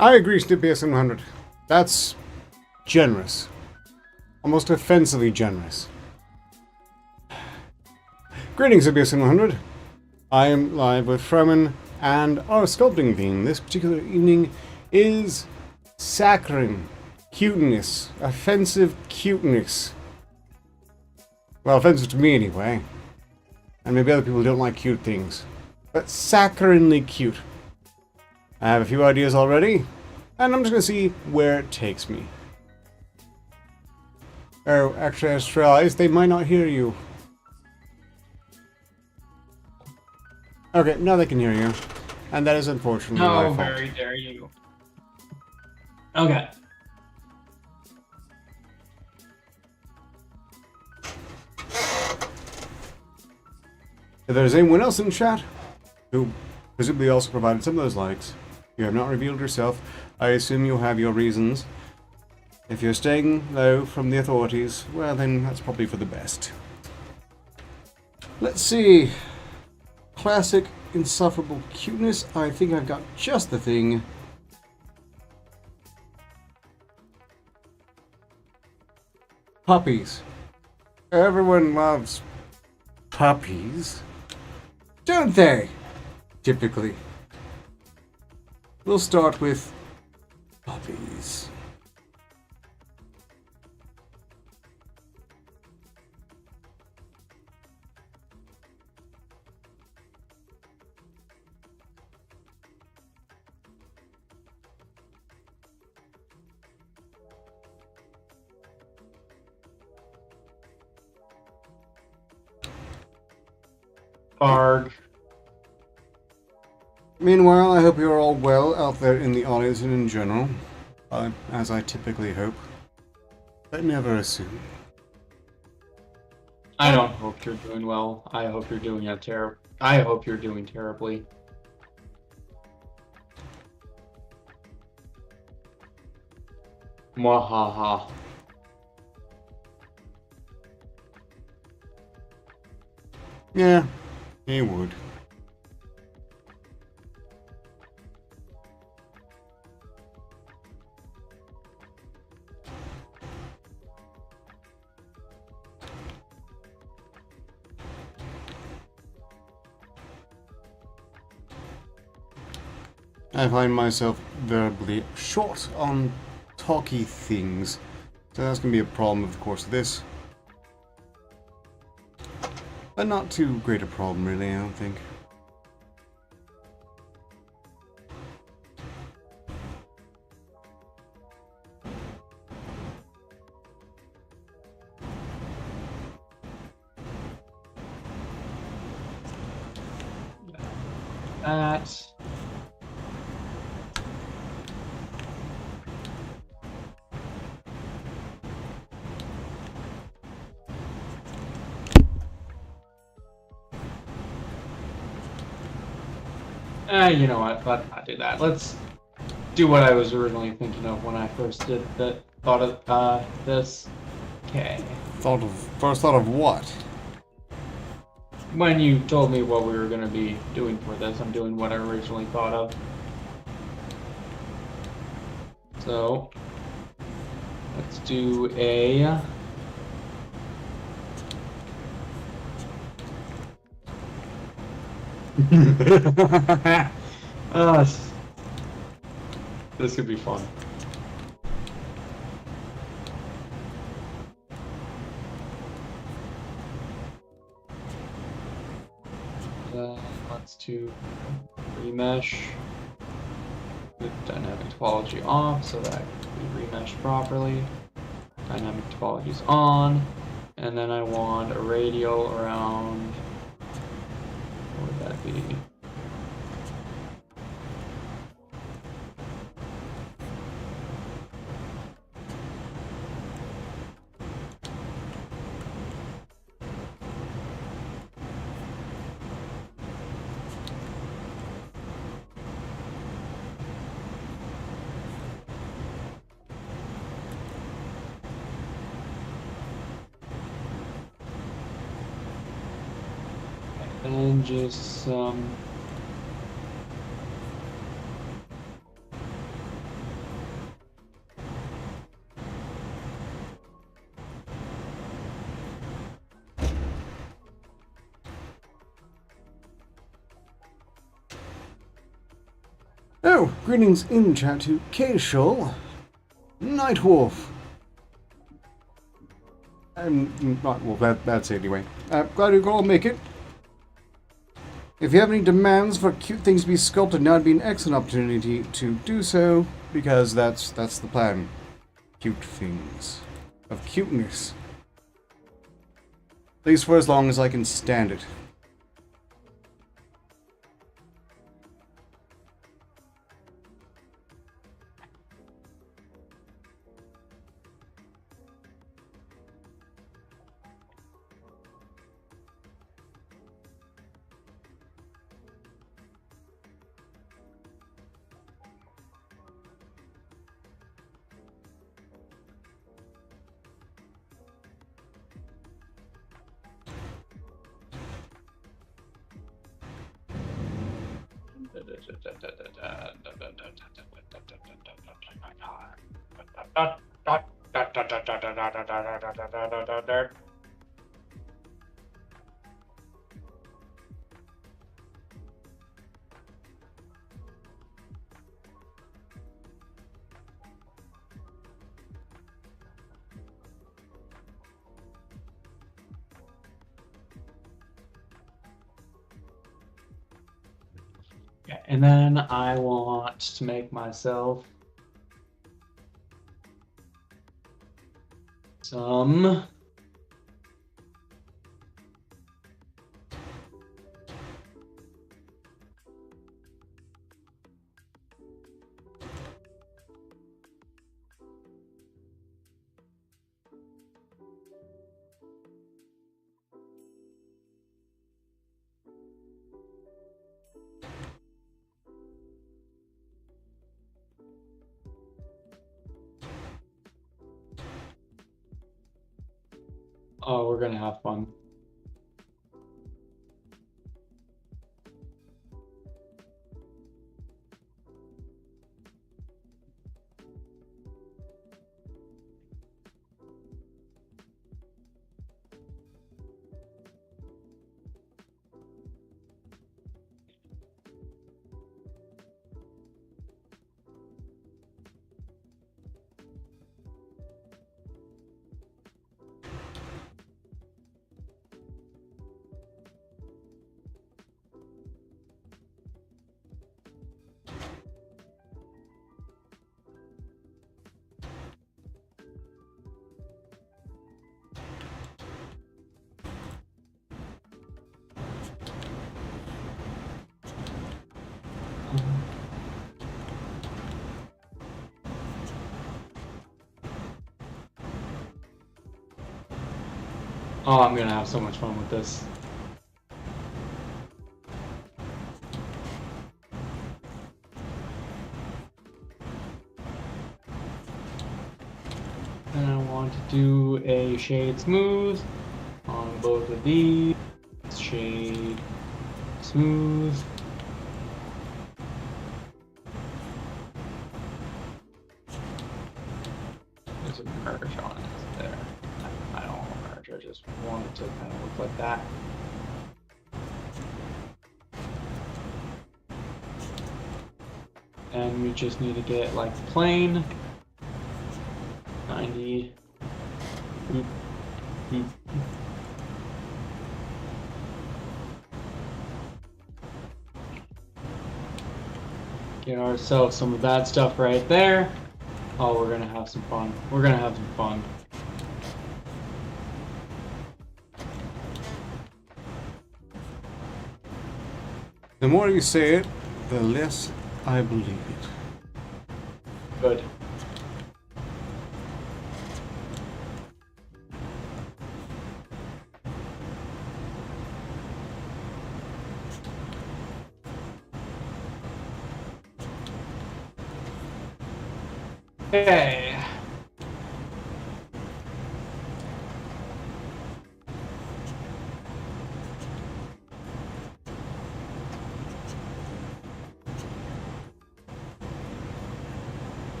I agree, SnoopyS100. That's generous. Almost offensively generous. Greetings, SnoopyS100. I am live with Fromun, and our sculpting theme this particular evening is saccharine cuteness. Offensive cuteness. Well, offensive to me anyway. And maybe other people don't like cute things. But saccharinely cute. I have a few ideas already, and I'm just going to see where it takes me. Oh, actually, Australis, they might not hear you. Okay, now they can hear you. And that is unfortunately my fault. Oh, very dare you. Okay. If there's anyone else in chat who presumably also provided some of those likes, you have not revealed yourself, I assume you'll have your reasons. If you're staying low from the authorities, well then that's probably for the best. Let's see. Classic insufferable cuteness. I think I've got just the thing. Puppies. Everyone loves puppies, don't they? Typically. We'll start with puppies. Arg. Meanwhile, I hope you're all well out there in the audience and in general, as I typically hope. But never assume. I don't hope you're doing well. I hope you're doing I hope you're doing terribly. Mwahaha. Yeah, he would. I find myself verbally short on talky things, so that's going to be a problem of the course of this. But not too great a problem, really, I don't think. That. You know what? Let's not do that. Let's do what I was originally thinking of when I first did that. Thought of this. Okay. First thought of what? When you told me what we were going to be doing for this, I'm doing what I originally thought of. So, let's do a... this could be fun. Let's do remesh with dynamic topology off so that we remesh properly. Dynamic topology is on, and then I want a radial around. What would that be? And just some Oh, greetings in chat to Casual, Nightwolf. Nightwolf, that's it anyway. Glad you could all make it. If you have any demands for cute things to be sculpted, now would be an excellent opportunity to do so, because that's the plan. Cute things. Of cuteness. At least for as long as I can stand it. and then I want to make myself some oh, we're gonna have fun. Oh, I'm gonna have so much fun with this. Then I want to do a shade smooth on both of these. Shade smooth. There's a merge on it there. I don't want to merge, I just want it to kind of look like that. And we just need to get like plane 90. Boop, boop. Get ourselves some of that stuff right there. Oh, we're gonna have some fun. We're gonna have some fun. The more you say it, the less I believe it. Good. Okay.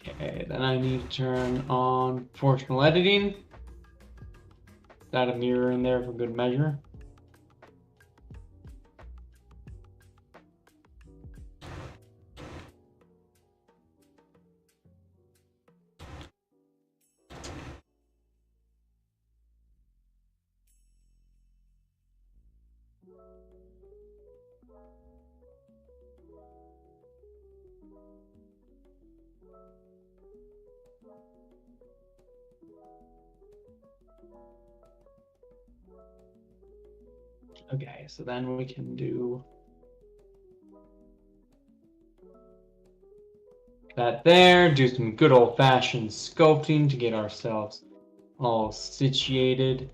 Okay, then I need to turn on proportional editing. Add a mirror in there for good measure. Okay, so then we can do that there, do some good old-fashioned sculpting to get ourselves all situated.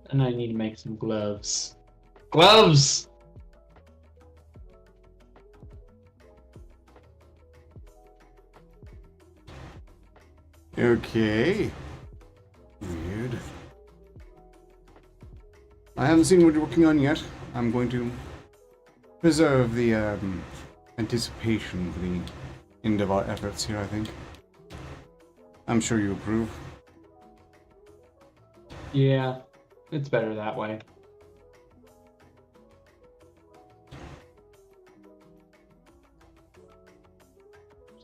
And I need to make some gloves. Gloves! Okay. Weird. I haven't seen what you're working on yet. I'm going to preserve the anticipation for the end of our efforts here, I think. I'm sure you approve. Yeah, it's better that way.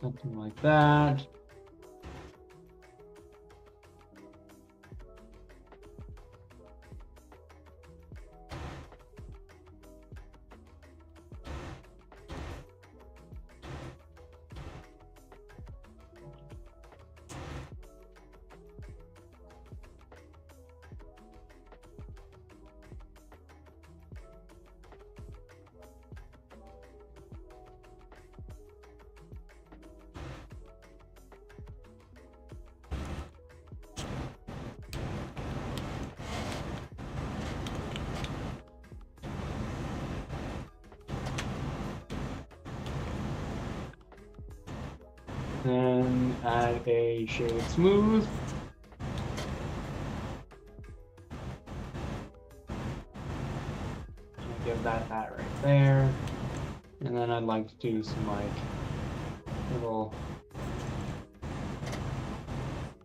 Something like that. Then add a shade smooth. Give that right there. And then I'd like to do some like little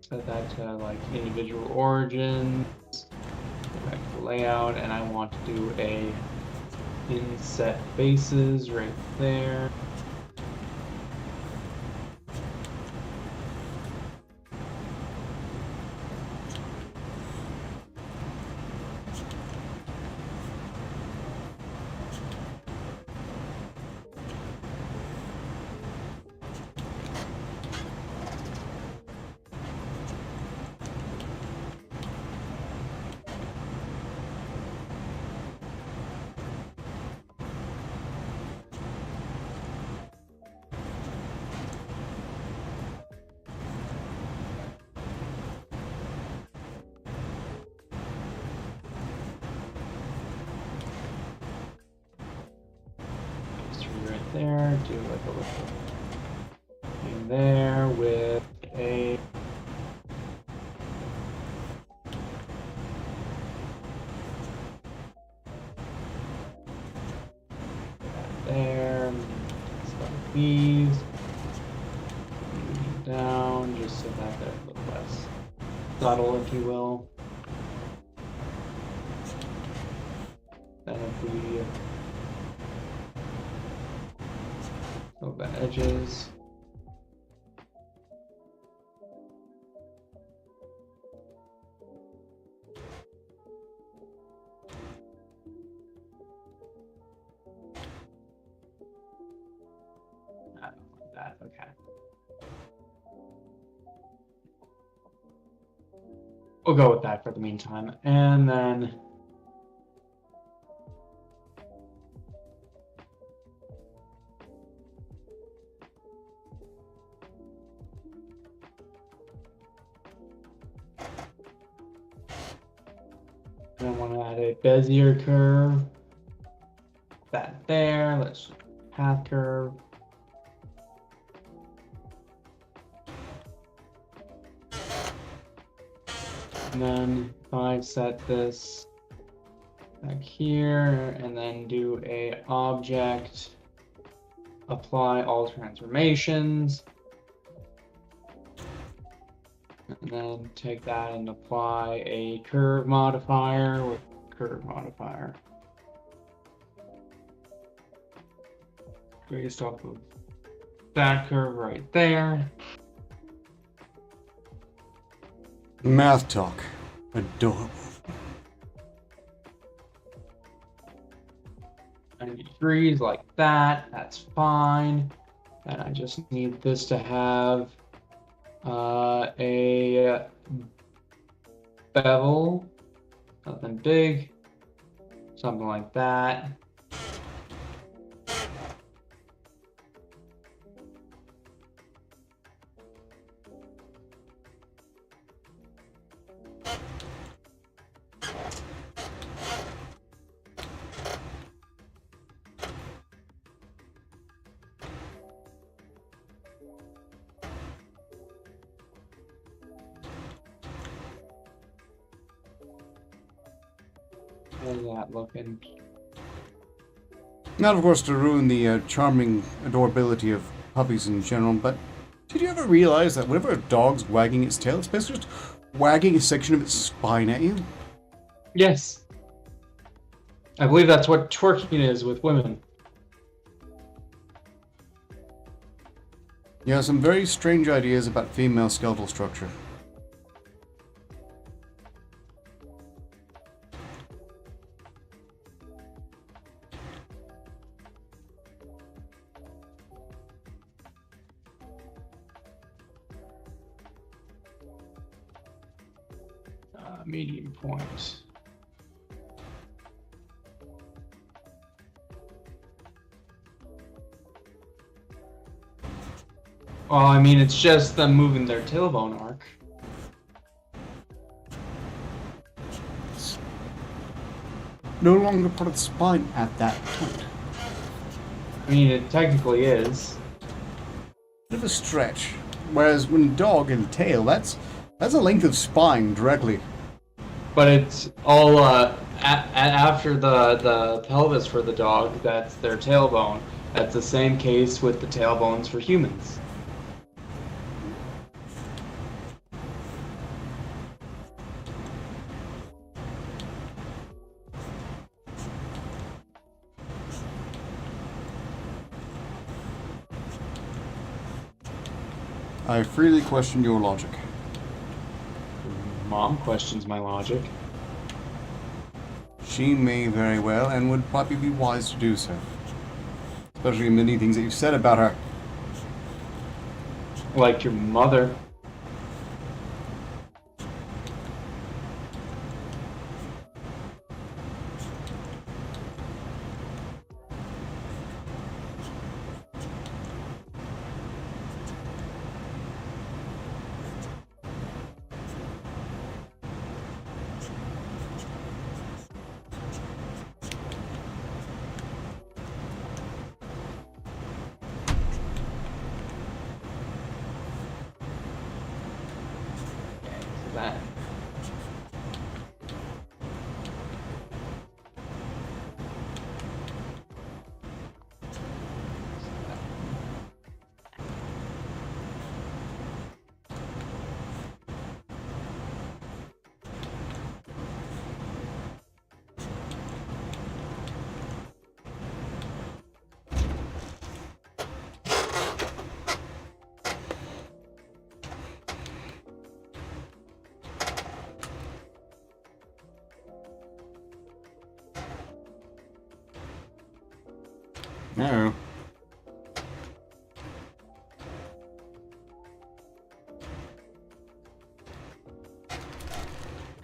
set that to like individual origins. Go back to layout, and I want to do a inset faces right there. There, do like a little thing there with a there, some of these down just so that they're a little less subtle, if you will. Then if we the edges. I don't like that, okay. We'll go with that for the meantime. And then I want to add a Bezier curve. That there. Let's path curve. And then if I set this back here and then do a object, apply all transformations. And then take that and apply a curve modifier with curve modifier. Based off of that curve right there. Math talk. Adorable. 90 degrees like that. That's fine. And I just need this to have a bevel, nothing big, something like that. How's that looking? Not, of course, to ruin the charming adorability of puppies in general, but did you ever realize that whenever a dog's wagging its tail, it's basically just wagging a section of its spine at you? Yes. I believe that's what twerking is with women. Yeah, some very strange ideas about female skeletal structure. Medium point. Well, I mean, it's just them moving their tailbone arc. It's no longer part of the spine at that point. I mean, it technically is. Bit of a stretch. Whereas when dog and tail, that's a length of spine directly. But it's all after the pelvis for the dog. That's their tailbone. That's the same case with the tailbones for humans. I freely question your logic. Mom questions my logic. She may very well, and would probably be wise to do so. Especially many things that you've said about her. Like your mother. That. No.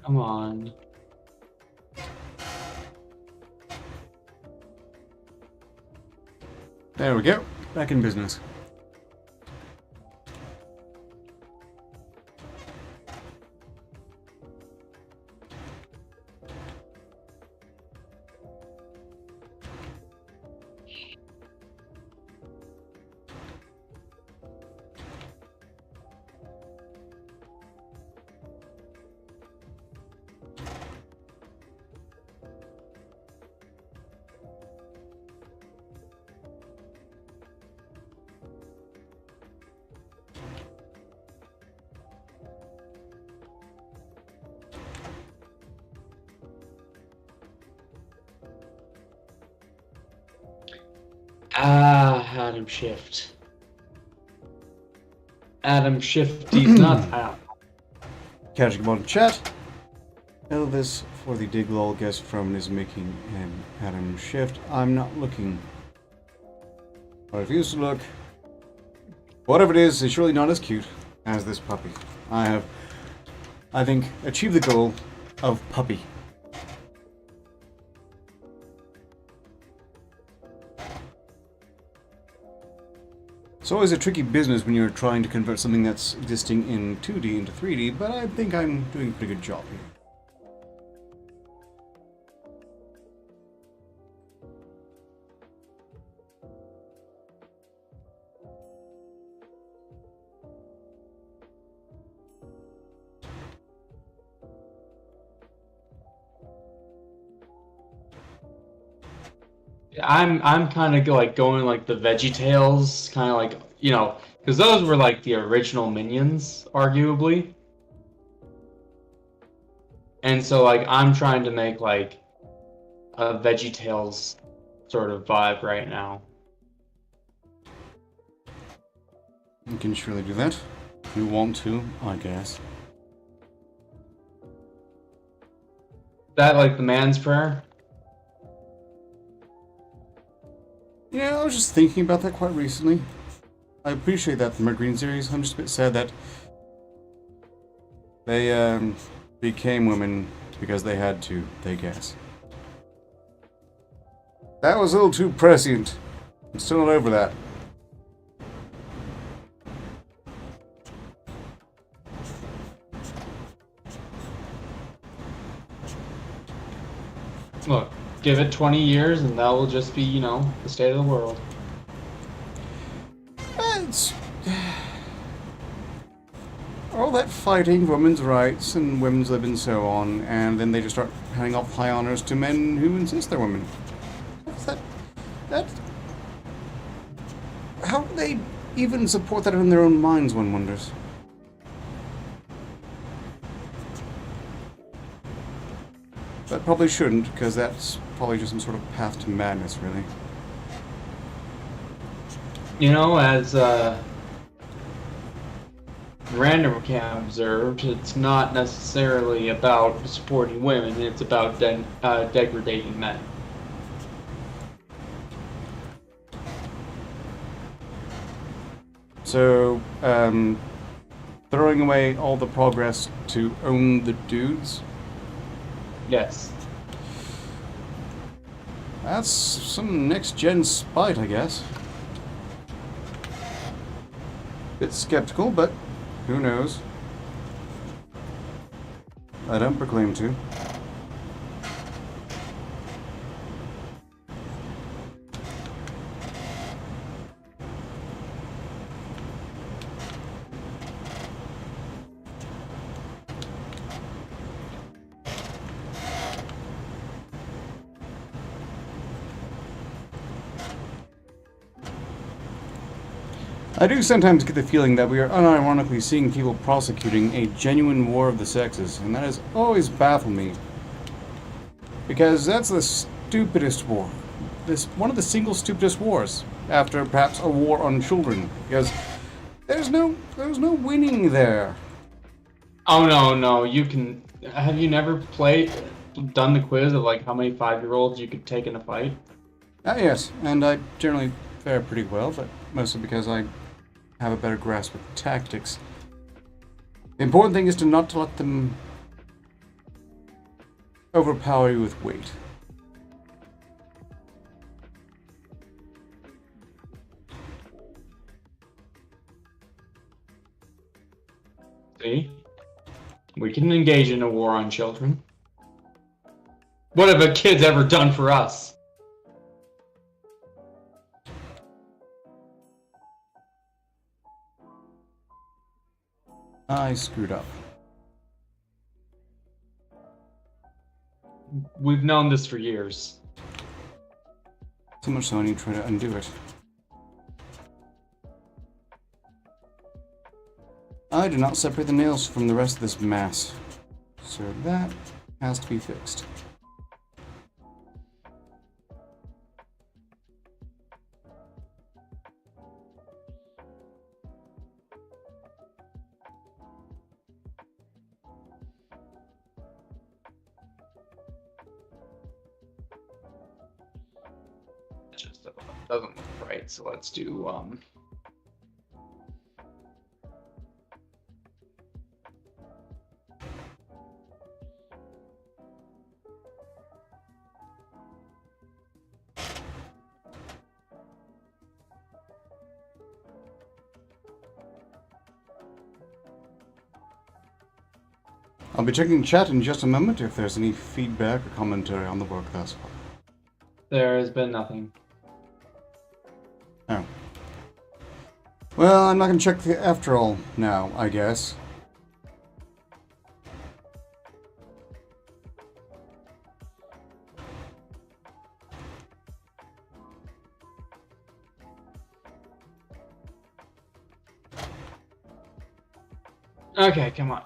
Come on. There we go. Back in business. Adam Shift. Adam Shifty's not out. Catching up on chat. Elvis for the Diglol guest from is making an Adam Shift. I'm not looking. I refuse to look. Whatever it is surely not as cute as this puppy. I have, I think, achieved the goal of puppy. It's always a tricky business when you're trying to convert something that's existing in 2D into 3D, but I think I'm doing a pretty good job here. I'm kind of like going like the VeggieTales, kind of like, you know, because those were like the original Minions, arguably. And so like I'm trying to make like a VeggieTales sort of vibe right now. You can surely do that. If you want to, I guess. That like the man's prayer? Yeah, I was just thinking about that quite recently. I appreciate that from our Green series. I'm just a bit sad that they became women because they had to, I guess. That was a little too prescient. I'm still not over that. Look, give it 20 years and that will just be, you know, the state of the world. It's all that fighting women's rights and women's lib and so on, and then they just start handing off high honors to men who insist they're women. What's that? they even support that in their own minds, one wonders? But probably shouldn't, because that's probably just some sort of path to madness, really. You know, as Random Cam observed, it's not necessarily about supporting women, it's about degrading men. So, throwing away all the progress to own the dudes? Yes. That's some next-gen spite, I guess. Bit skeptical, but who knows? I don't proclaim to. I do sometimes get the feeling that we are unironically seeing people prosecuting a genuine war of the sexes, and that has always baffled me. Because that's the stupidest war. One of the single stupidest wars, after perhaps a war on children. Because there's no winning there. Oh no, you can. Have you never done the quiz of like how many 5-year-olds you could take in a fight? Yes, and I generally fare pretty well, but mostly because I have a better grasp of tactics. The important thing is not to let them overpower you with weight. See? We can engage in a war on children. What have a kid's ever done for us? I screwed up. We've known this for years. So much so I need to try to undo it. I do not separate the nails from the rest of this mass. So that has to be fixed. It just doesn't look right, so let's do I'll be checking chat in just a moment if there's any feedback or commentary on the work thus far. There has been nothing. Oh. Well, I'm not going to check after all now, I guess. Okay, come on.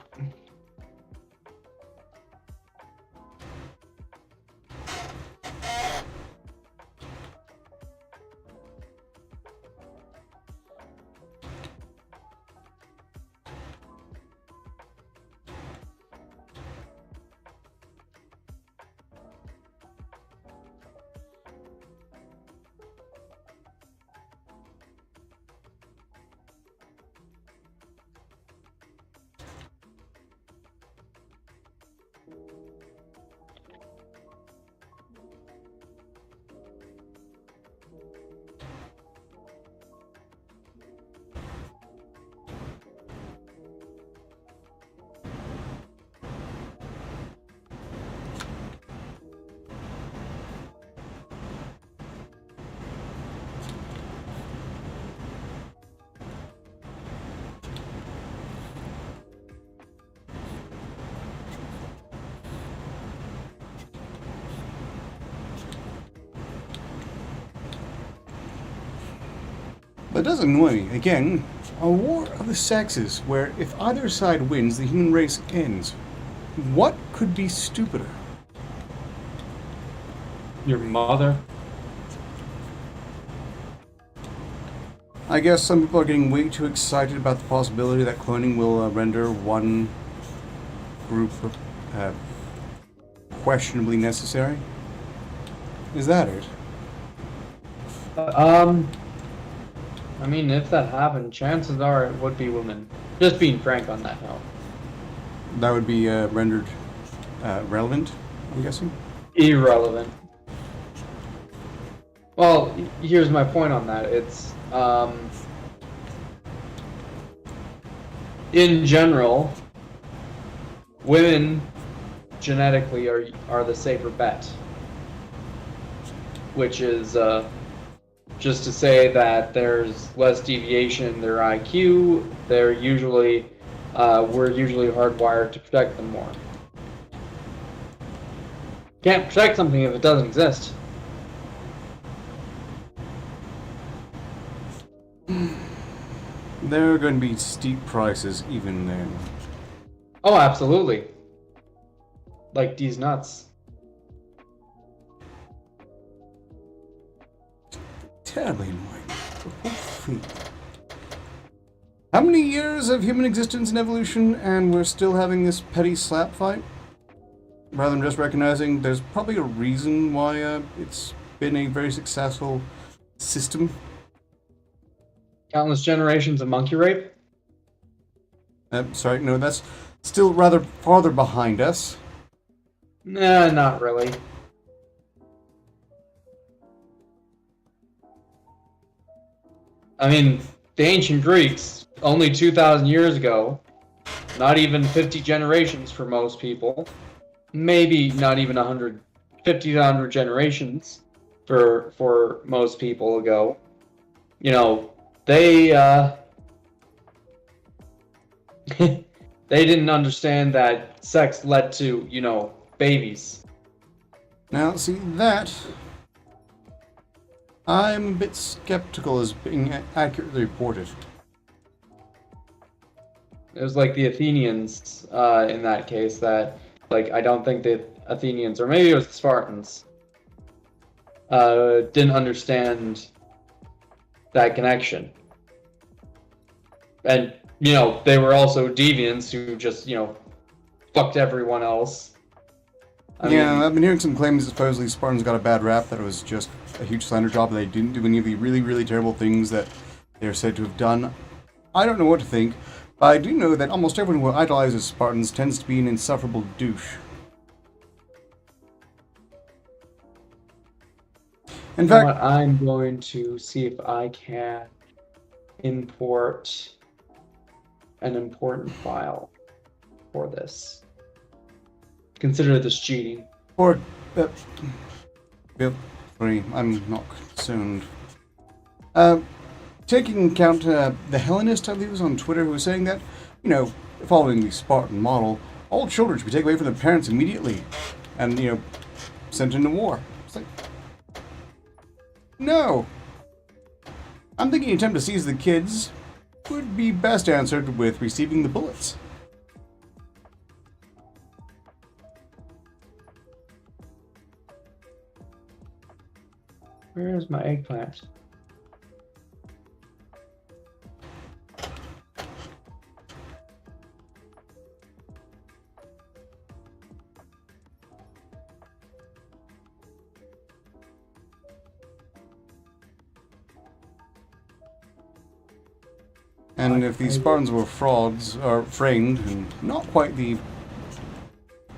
That does annoy me. Again, a war of the sexes, where if either side wins, the human race ends. What could be stupider? Your mother? I guess some people are getting way too excited about the possibility that cloning will render one group questionably necessary. Is that it? I mean, if that happened, chances are it would be women. Just being frank on that note. That would be rendered relevant, I'm guessing? Irrelevant. Well, here's my point on that. It's, in general, women genetically are the safer bet. Which is, just to say that there's less deviation in their IQ, we're usually hardwired to protect them more. Can't protect something if it doesn't exist. There are going to be steep prices even then. Oh, absolutely. Like these nuts. Terribly annoying. How many years of human existence and evolution, and we're still having this petty slap fight? Rather than just recognizing there's probably a reason why it's been a very successful system. Countless generations of monkey rape? Sorry, no, that's still rather farther behind us. Nah, not really. I mean, the ancient Greeks, only 2,000 years ago, not even 50 generations for most people, maybe not even 50 to 100 generations for most people ago, you know, they they didn't understand that sex led to, you know, babies. Now, see, that I'm a bit skeptical as being accurately reported. It was like the Athenians, in that case, that, like, I don't think the Athenians, or maybe it was the Spartans, didn't understand that connection. And, you know, they were also deviants who just, you know, fucked everyone else. I mean, I've been hearing some claims that supposedly Spartans got a bad rap, that it was just a huge slander job, and they didn't do any of the really, really terrible things that they're said to have done. I don't know what to think, but I do know that almost everyone who idolizes Spartans tends to be an insufferable douche. In you know fact, what? I'm going to see if I can import an important file for this. Consider this cheating. or feel free, I'm not concerned. Taking into account the Hellenist, I believe, was on Twitter, who was saying that, you know, following the Spartan model, all children should be taken away from their parents immediately and, you know, sent into war. It's like, no. I'm thinking an attempt to seize the kids would be best answered with receiving the bullets. Where's my eggplant? And if these Spartans were frauds, or framed, and not quite the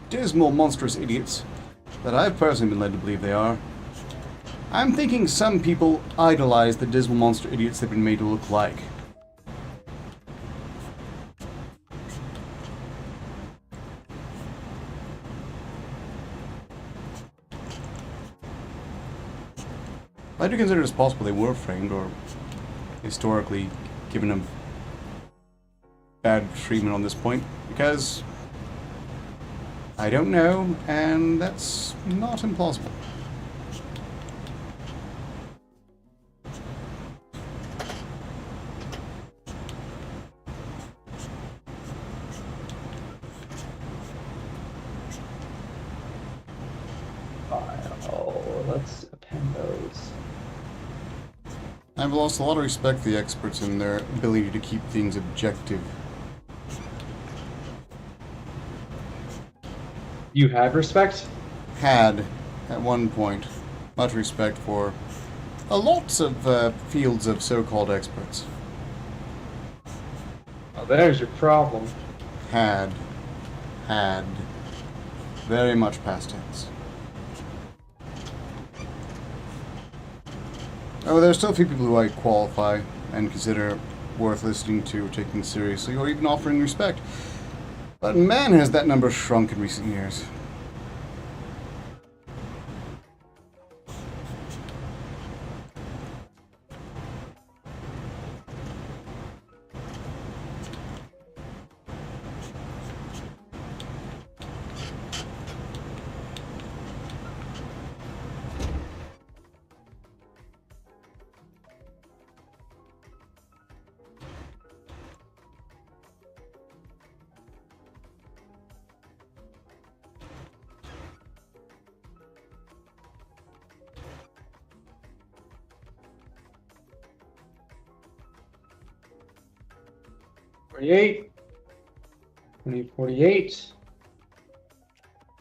dismal, monstrous idiots that I've personally been led to believe they are, I'm thinking some people idolize the dismal monster idiots they've been made to look like. I do consider it possible they were framed, or historically given a bad treatment on this point, because I don't know, and that's not implausible. I've lost a lot of respect for the experts and their ability to keep things objective. You have respect? Had, at one point, much respect for lots of fields of so-called experts. Oh, there's your problem. Had. Very much past tense. Oh, there are still a few people who I qualify and consider worth listening to or taking seriously, or even offering respect. But man, has that number shrunk in recent years. $48. 2048.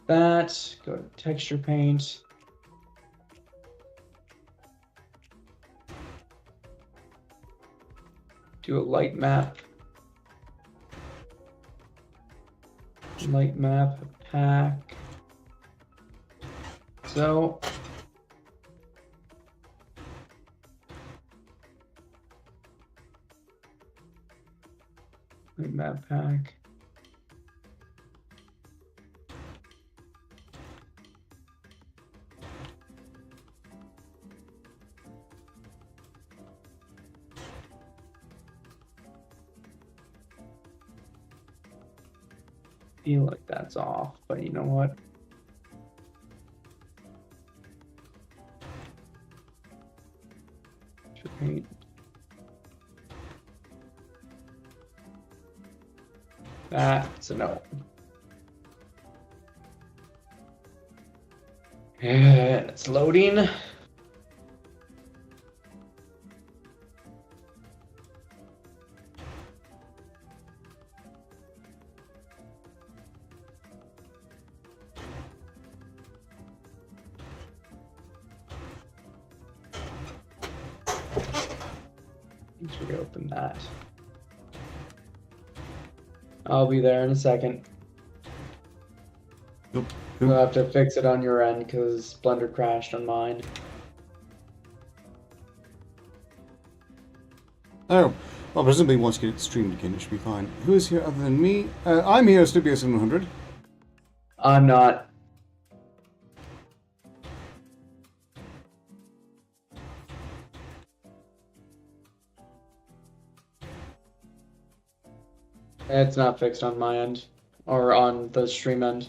That. Go to texture paint. Do a light map. Light map pack. So. Light map pack. Feel like that's off, but you know what? Should paint. That's a no. And it's loading. Let's reopen that. I'll be there in a second. Yep. You'll have to fix it on your end because Blender crashed on mine. Oh, well, presumably once you get it streamed again, it should be fine. Who is here other than me? I'm here, Studio 700. I'm not. It's not fixed on my end or on the stream end.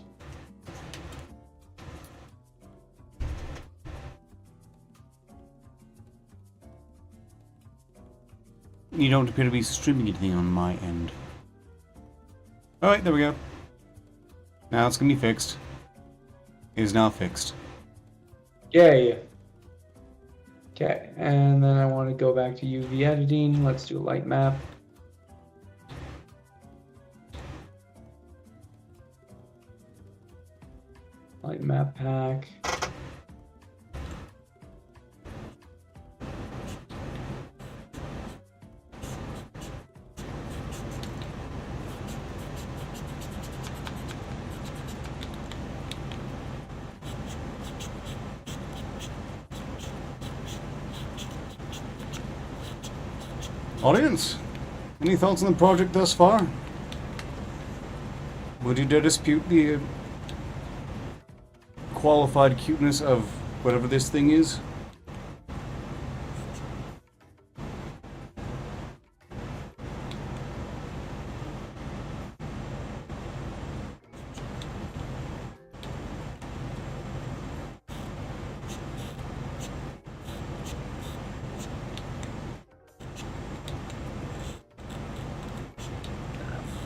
You don't appear to be streaming anything on my end. Alright, there we go. Now it's gonna be fixed. It is now fixed. Yay. Okay, and then I want to go back to UV editing. Let's do a light map. Light map pack. Audience, any thoughts on the project thus far? Would you dare dispute the qualified cuteness of whatever this thing is?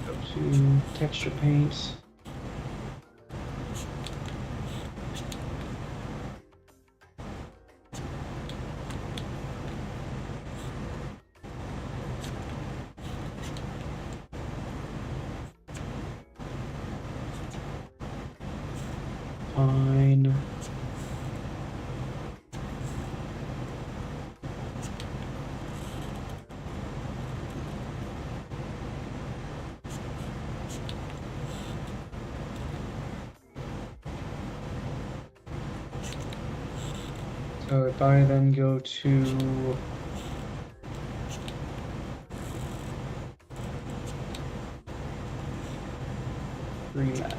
Go to texture paints. Fine. So if I then go to remesh.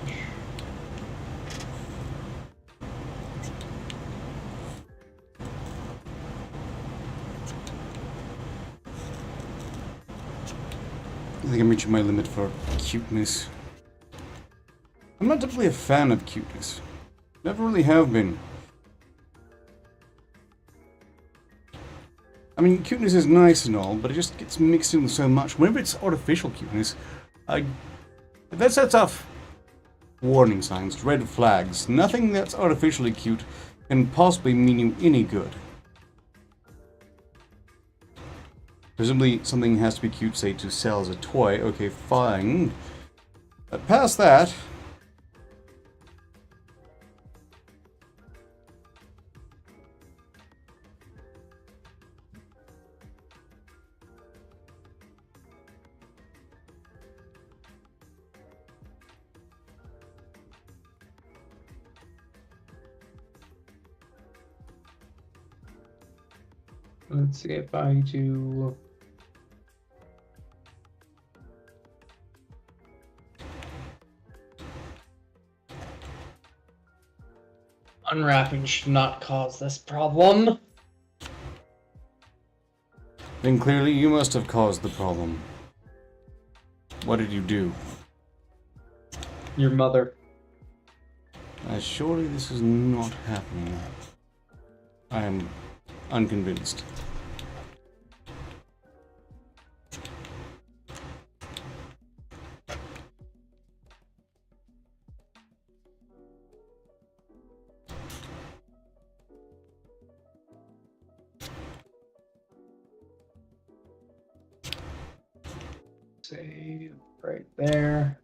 I think I'm reaching my limit for cuteness. I'm not typically a fan of cuteness. Never really have been. I mean, cuteness is nice and all, but it just gets mixed in with so much. Whenever it's artificial cuteness, that sets off warning signs, red flags. Nothing that's artificially cute can possibly mean you any good. Presumably, something has to be cute, say, to sell as a toy. Okay, fine. But past that... Let's see if I do unwrapping should not cause this problem. Then clearly you must have caused the problem. What did you do? Your mother. Surely this is not happening. I am unconvinced. Save right there.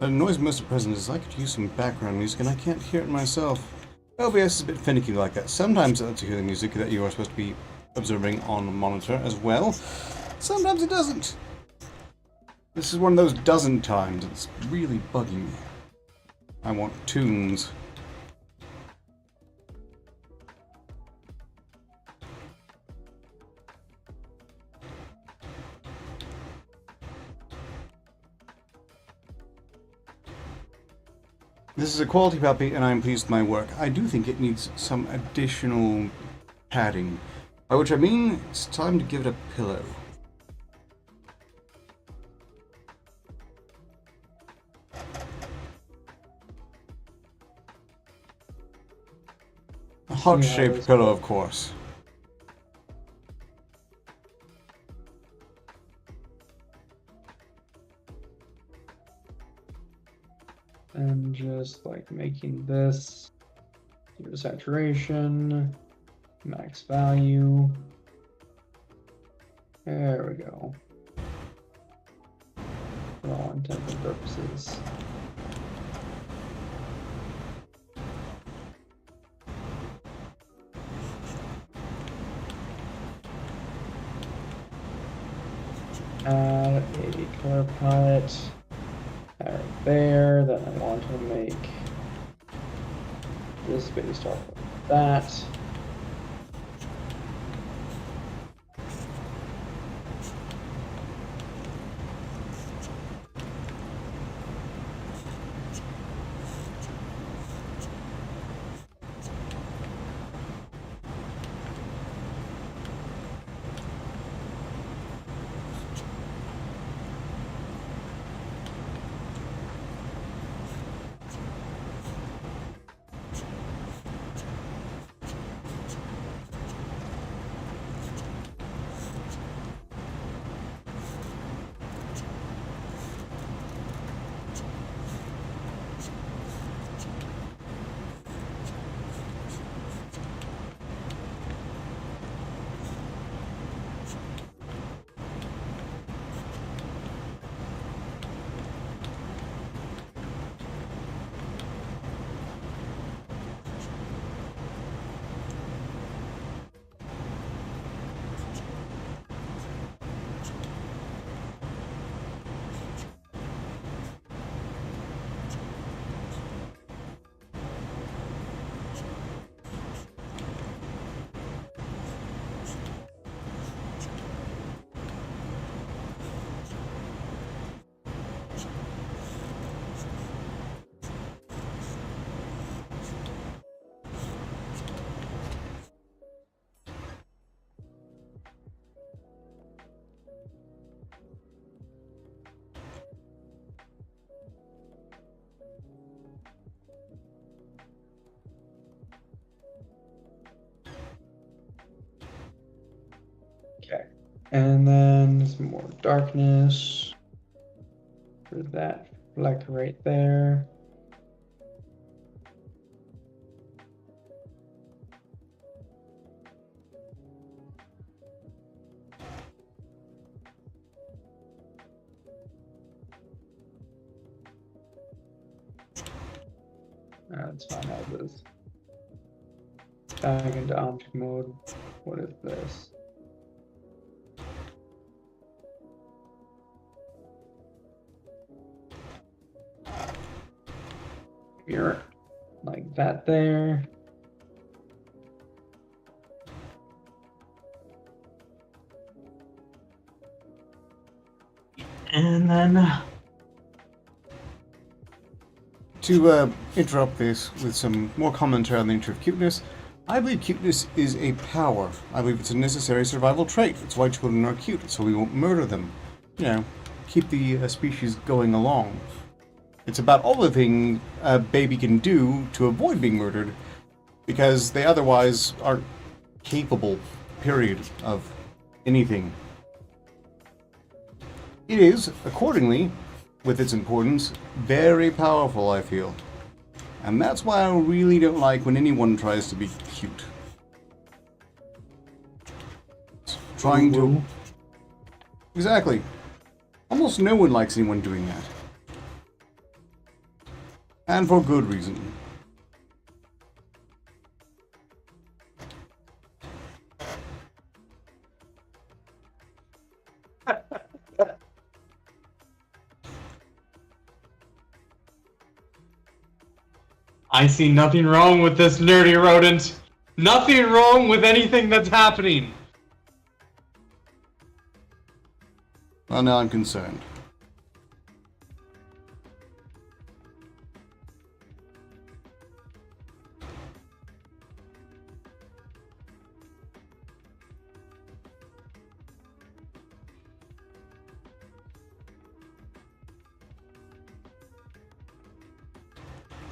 The noise most present is I could use some background music and I can't hear it myself. OBS is a bit finicky like that. Sometimes it lets you hear the music that you are supposed to be observing on the monitor as well. Sometimes it doesn't. This is one of those dozen times. It's really bugging me. I want tunes. This is a quality puppy, and I am pleased with my work. I do think it needs some additional padding. By which I mean, it's time to give it a pillow. A heart-shaped pillow, of course. And just like making this zero saturation, max value. There we go. For all intents and purposes. Add a color palette. Right there, then I want to make this based off of that. And then some more darkness for that fleck right there. Let's find out this. Back into object mode. What is this? Mirror. Like that there. And then To interrupt this with some more commentary on the nature of cuteness, I believe cuteness is a power. I believe it's a necessary survival trait. It's why children are cute, so we won't murder them. You know, keep the species going along. It's about all the things a baby can do to avoid being murdered, because they otherwise aren't capable, period, of anything. It is, accordingly, with its importance, very powerful, I feel. And that's why I really don't like when anyone tries to be cute. Trying to... Exactly. Almost no one likes anyone doing that. And for good reason. I see nothing wrong with this nerdy rodent. Nothing wrong with anything that's happening. Well, now I'm concerned.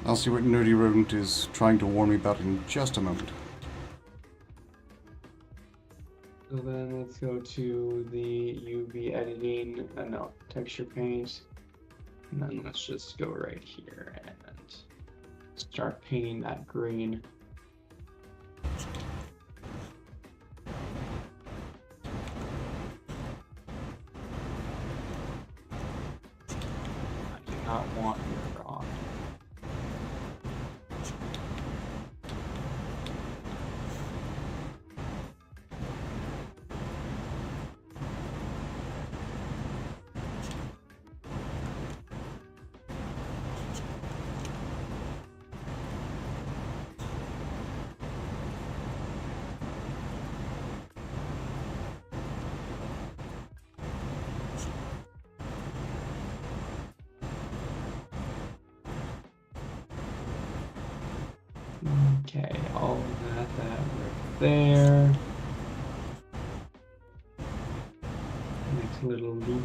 I'll see what Nerdy Rodent is trying to warn me about in just a moment. So then let's go to the UV editing, no, texture paint. And then let's just go right here and start painting that green. I do not want your rock. Okay, all of that right there. Next little loop.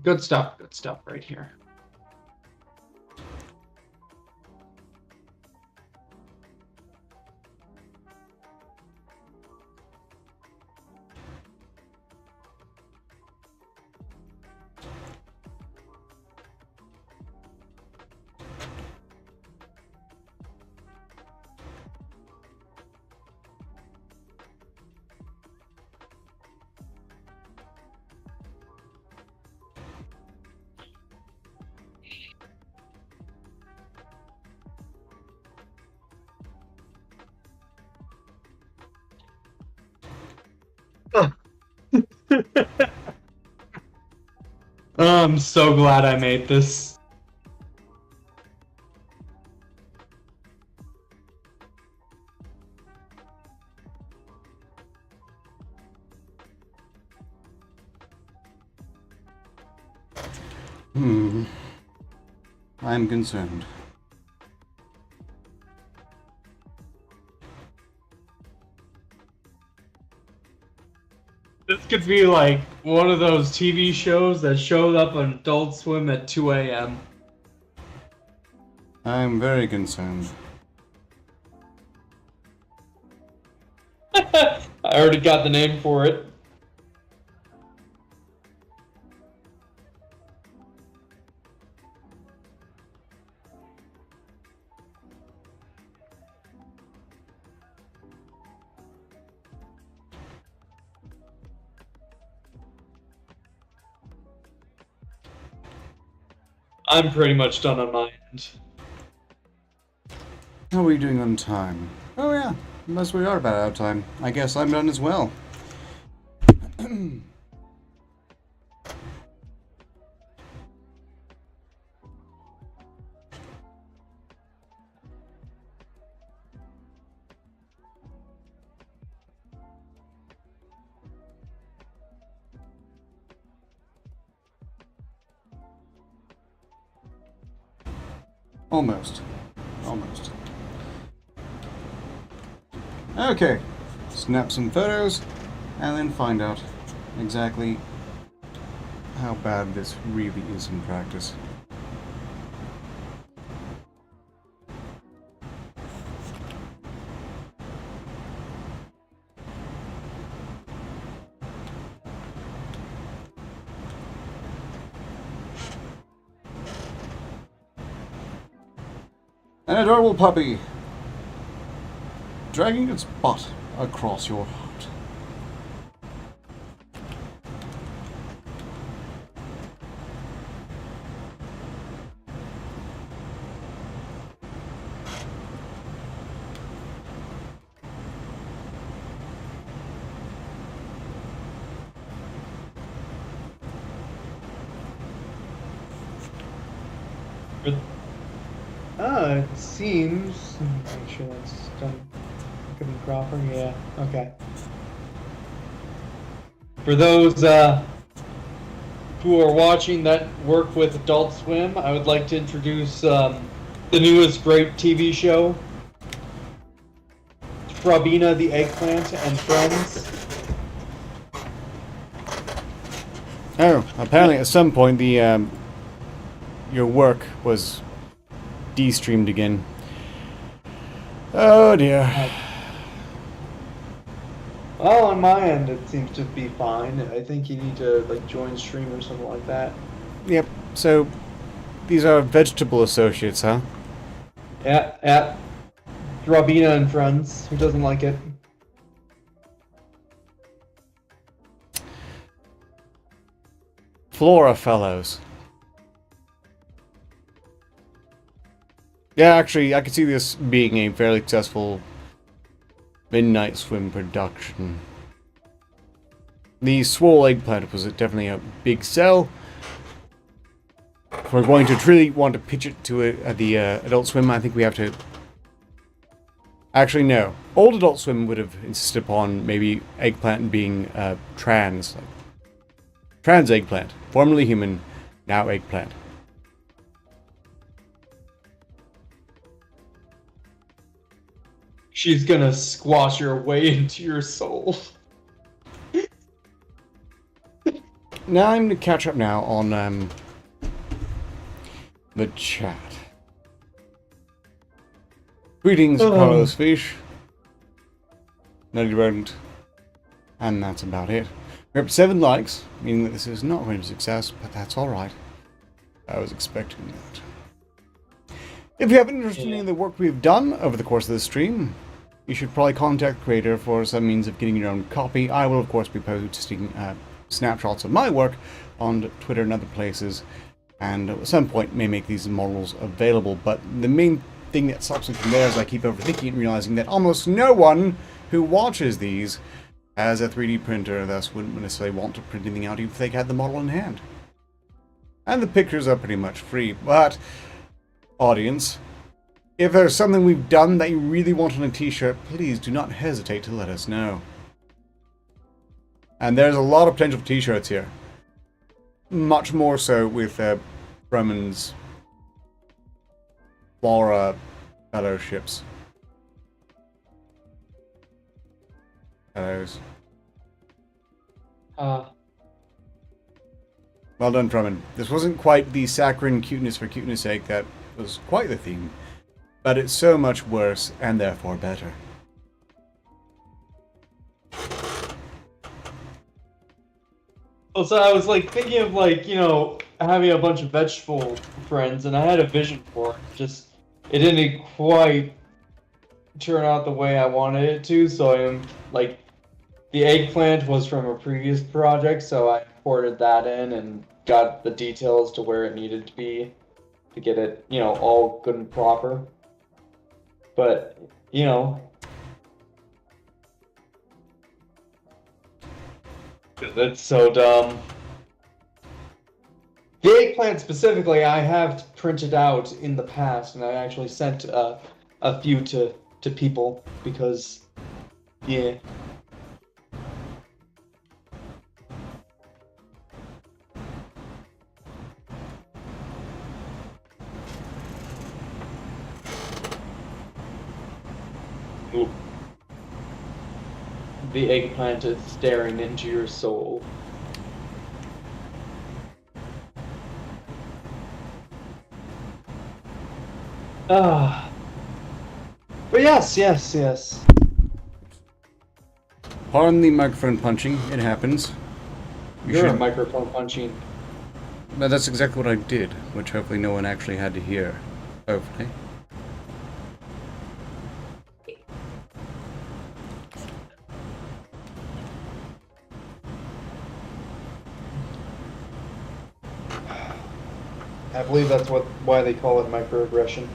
Good stuff right here. I'm so glad I made this. I'm concerned. This could be like one of those TV shows that showed up on Adult Swim at 2 a.m. I'm very concerned. I already got the name for it. I'm pretty much done on my end. How are we doing on time? Oh yeah, unless we are about out of time. I guess I'm done as well. Almost. Almost. Okay. Snap some photos, and then find out exactly how bad this really is in practice. An adorable puppy, dragging its butt across your heart. It seems. Make sure that's done good and proper. Yeah, okay. For those who are watching that work with Adult Swim, I would like to introduce the newest great TV show, Frabina the Eggplant and Friends. Oh, apparently at some point the your work was de-streamed again. Oh dear. Well, on my end, it seems to be fine. I think you need to like join stream or something like that. Yep, so these are vegetable associates, huh? Yeah. Frabina and Friends. Who doesn't like it? Flora fellows. Yeah, actually, I could see this being a fairly successful Midnight Swim production. The swole eggplant was definitely a big sell. If we're going to truly want to pitch it to the Adult Swim, I think we have to... Actually, no. Old Adult Swim would have insisted upon maybe eggplant being trans. Like, trans eggplant. Formerly human, now eggplant. She's gonna squash her way into your soul. now I'm going to catch up now on the chat. Greetings, Carlos Fish. Nutty Rodent. And that's about it. We're up to 7 likes, meaning that this is not going to be a success, but that's alright. I was expecting that. If you have an interest in the work we've done over the course of this stream, you should probably contact the creator for some means of getting your own copy. I will, of course, be posting snapshots of my work on Twitter and other places, and at some point may make these models available. But the main thing that stops me from there is I keep overthinking and realizing that almost no one who watches these has a 3D printer, thus wouldn't necessarily want to print anything out even if they had the model in hand. And the pictures are pretty much free, but audience, if there's something we've done that you really want on a t-shirt, please do not hesitate to let us know. And there's a lot of potential for t-shirts here. Much more so with Fromun's Flora fellowships. Fellows. Well done, Fromun. This wasn't quite the saccharine cuteness for cuteness sake that was quite the theme, but it's so much worse and therefore better. So I was like thinking of like, you know, having a bunch of vegetable friends, and I had a vision for it. Just it didn't quite turn out the way I wanted it to, so I'm like, the eggplant was from a previous project, so I imported that in and got the details to where it needed to be to get it, you know, all good and proper. But, you know, that's so dumb. The eggplant specifically, I have printed out in the past, and I actually sent a few to people because, yeah. Ooh. The eggplant is staring into your soul. Ah. But yes. Pardon the microphone punching, it happens. You're a microphone punching. But that's exactly what I did, which hopefully no one actually had to hear. Hopefully. I believe that's why they call it microaggression.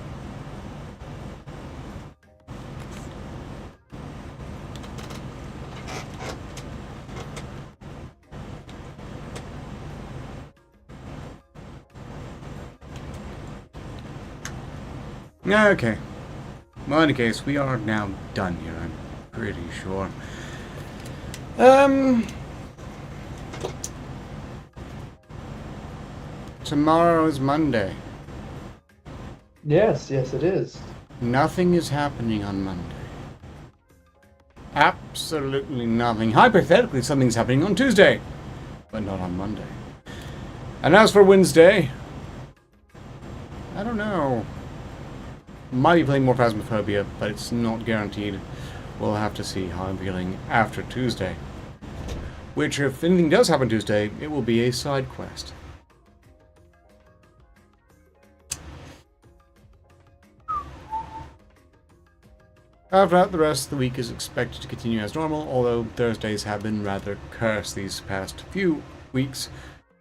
Okay. Well, in any case, we are now done here, I'm pretty sure. Tomorrow is Monday. Yes, it is. Nothing is happening on Monday. Absolutely nothing. Hypothetically, something's happening on Tuesday, but not on Monday. And as for Wednesday, I don't know. Might be playing more Phasmophobia, but it's not guaranteed. We'll have to see how I'm feeling after Tuesday. Which, if anything does happen Tuesday, it will be a side quest. After that, the rest of the week is expected to continue as normal, although Thursdays have been rather cursed these past few weeks.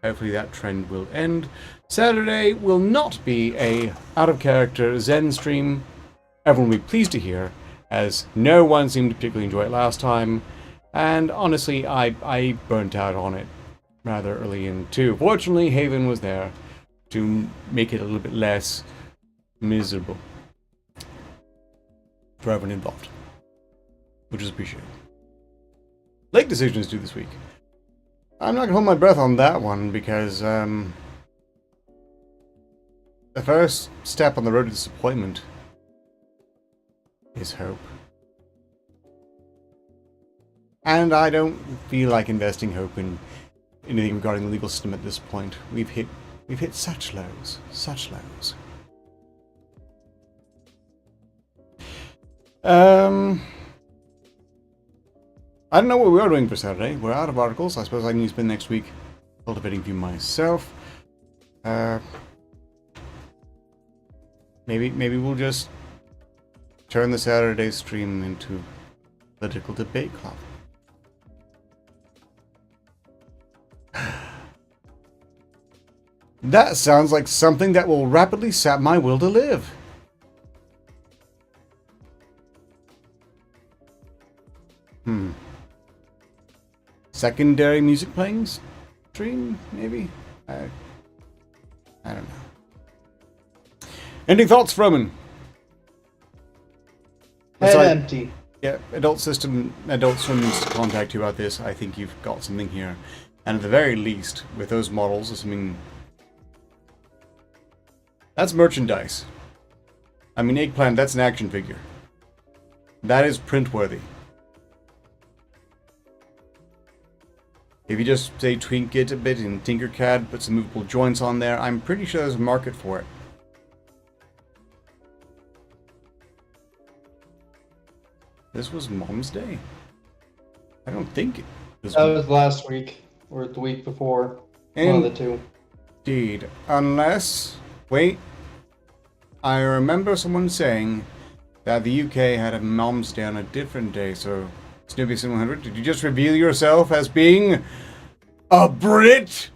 Hopefully that trend will end. Saturday will not be a out-of-character Zen stream. Everyone will be pleased to hear, as no one seemed to particularly enjoy it last time, and honestly, I burnt out on it rather early in too. Fortunately, Haven was there to make it a little bit less miserable for everyone involved, which is appreciated. Lake decisions due this week. I'm not going to hold my breath on that one because the first step on the road to disappointment is hope. And I don't feel like investing hope in anything regarding the legal system at this point. We've hit such lows, such lows. I don't know what we are doing for Saturday. We're out of articles. I suppose I need to spend next week cultivating view myself. Maybe we'll just turn the Saturday stream into political debate club. That sounds like something that will rapidly sap my will to live. Secondary music playing stream, maybe? I don't know. Ending thoughts, Fromun? Head empty. Yeah, Adult Swim needs to contact you about this. I think you've got something here. And at the very least, with those models, assuming... That's merchandise. I mean, Eggplant, that's an action figure. That is print-worthy. If you just, say, tweak it a bit in Tinkercad, put some movable joints on there, I'm pretty sure there's a market for it. This was Mom's Day? I don't think it was. That was last week, or the week before. One of the two. Indeed. Unless... Wait. I remember someone saying that the UK had a Mom's Day on a different day, so... Snoopy100, did you just reveal yourself as being a Brit?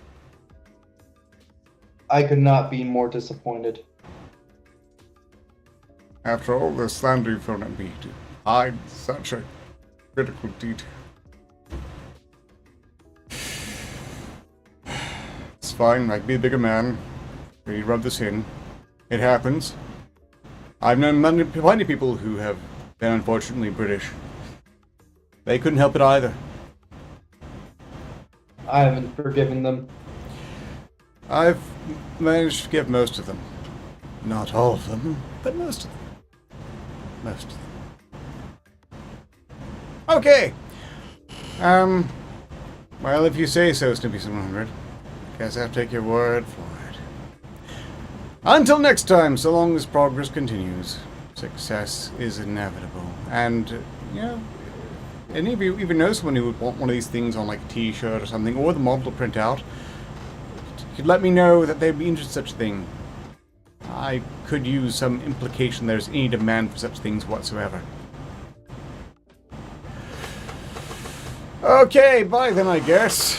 I could not be more disappointed. After all the slander you've thrown at me to hide such a critical detail. It's fine, I can be a bigger man. You rub this in. It happens. I've known plenty of people who have been unfortunately British. They couldn't help it either. I haven't forgiven them. I've managed to forgive most of them. Not all of them, but most of them. Most of them. Okay. Well, if you say so, Snoopy100. Guess I have to take your word for it. Until next time, so long as progress continues, success is inevitable. And, you know, any of you even know someone who would want one of these things on like a t-shirt or something, or the model to print out, you could let me know that they'd be interested in such a thing. I could use some implication there's any demand for such things whatsoever. Okay, bye then, I guess.